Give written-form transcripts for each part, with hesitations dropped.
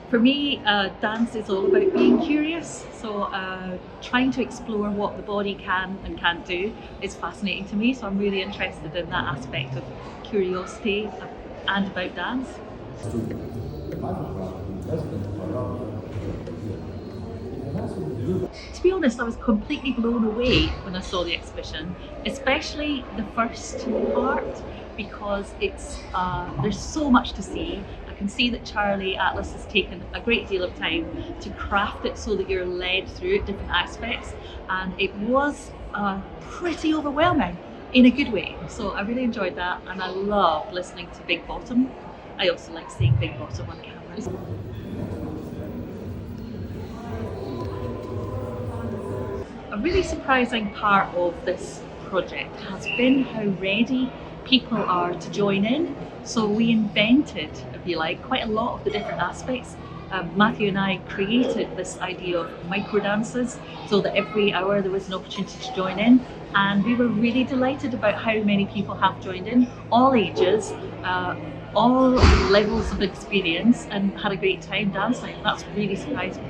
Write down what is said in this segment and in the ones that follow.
For me, dance is all about being curious. So trying to explore what the body can and can't do is fascinating to me. So I'm really interested in that aspect of curiosity and about dance. To be honest, I was completely blown away when I saw the exhibition, especially the first part, because there's so much to see. I can see that Charlie Atlas has taken a great deal of time to craft it so that you're led through different aspects, and it was pretty overwhelming in a good way. So I really enjoyed that, and I loved listening to Big Bottom. I also like seeing Big Bottom on camera. A really surprising part of this project has been how ready people are to join in. So we invented, if you like, quite a lot of the different aspects. Matthew and I created this idea of micro dances so that every hour there was an opportunity to join in, and we were really delighted about how many people have joined in, all ages, all levels of experience, and had a great time dancing. That's really surprised me.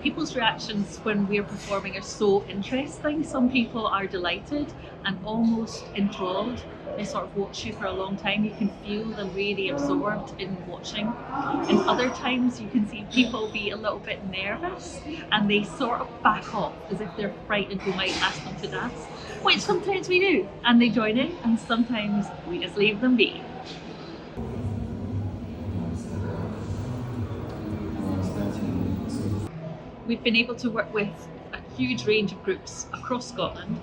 People's reactions when we're performing are so interesting. Some people are delighted and almost enthralled. They sort of watch you for a long time. You can feel them really absorbed in watching. And other times you can see people be a little bit nervous and they sort of back off as if they're frightened we might ask them to dance, which sometimes we do, and they join in, and sometimes we just leave them be. We've been able to work with a huge range of groups across Scotland.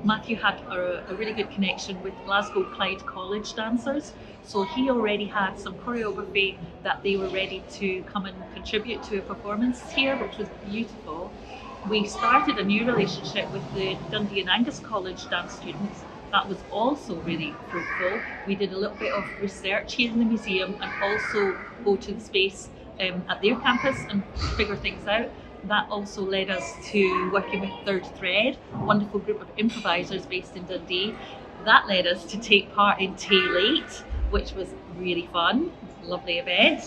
Matthew had a really good connection with Glasgow Clyde College dancers, so he already had some choreography that they were ready to come and contribute to a performance here, which was beautiful. We started a new relationship with the Dundee and Angus College dance students. That was also really fruitful. We did a little bit of research here in the museum and also go to the space at their campus and figure things out. That also led us to working with Third Thread, a wonderful group of improvisers based in Dundee. That led us to take part in Tail 8, which was really fun, lovely event.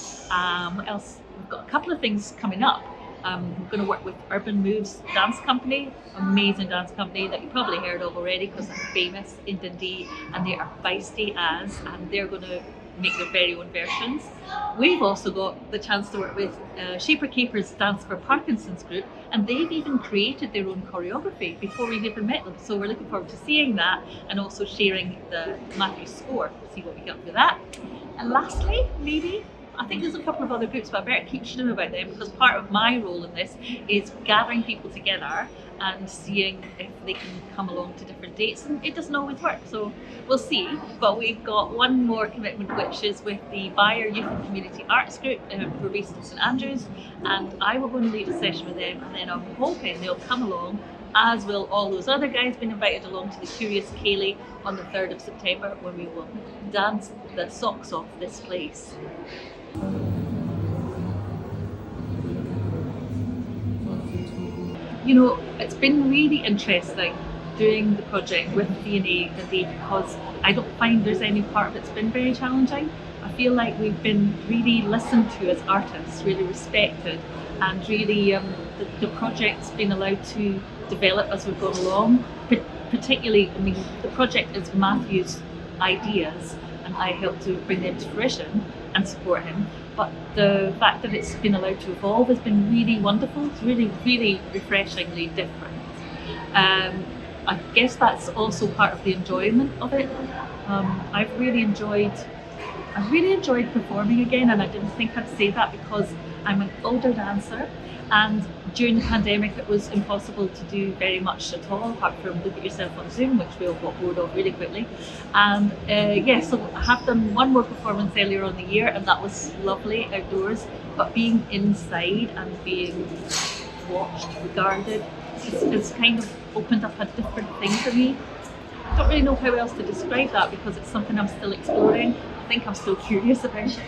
What else? We've got a couple of things coming up. We're going to work with Urban Moves Dance Company, amazing dance company that you probably heard of already because they're famous in Dundee, and they are feisty as, and they're going to make their very own versions. We've also got the chance to work with Shaper Capers Dance for Parkinson's group, and they've even created their own choreography before we've even met them. So we're looking forward to seeing that and also sharing the Matthew score, see what we get with that. And lastly, maybe, I think there's a couple of other groups, but I better keep shooting about them because part of my role in this is gathering people together and seeing if they can come along to different dates, and it doesn't always work, so we'll see. But we've got one more commitment, which is with the Buyer Youth and Community Arts Group who are based in St Andrews, and I will go and lead a session with them, and then I'm hoping they'll come along, as will all those other guys being invited along to the Curious Ceilidh on the 3rd of September when we will dance the socks off this place. You know, it's been really interesting doing the project with DNA Dundee because I don't find there's any part that's been very challenging. I feel like we've been really listened to as artists, really respected, and really the project's been allowed to develop as we've gone along. Particularly, I mean, the project is Matthew's ideas and I help to bring them to fruition and support him. But the fact that it's been allowed to evolve has been really wonderful. It's really, really refreshingly different. I guess that's also part of the enjoyment of it. I've really enjoyed performing again, and I didn't think I'd say that because I'm an older dancer, and during the pandemic it was impossible to do very much at all apart from look at yourself on Zoom, which we all got bored of really quickly. And so I have done one more performance earlier on the year, and that was lovely outdoors, but being inside and being watched, regarded, it's kind of opened up a different thing for me. I don't really know how else to describe that because it's something I'm still exploring. I think I'm still curious about it.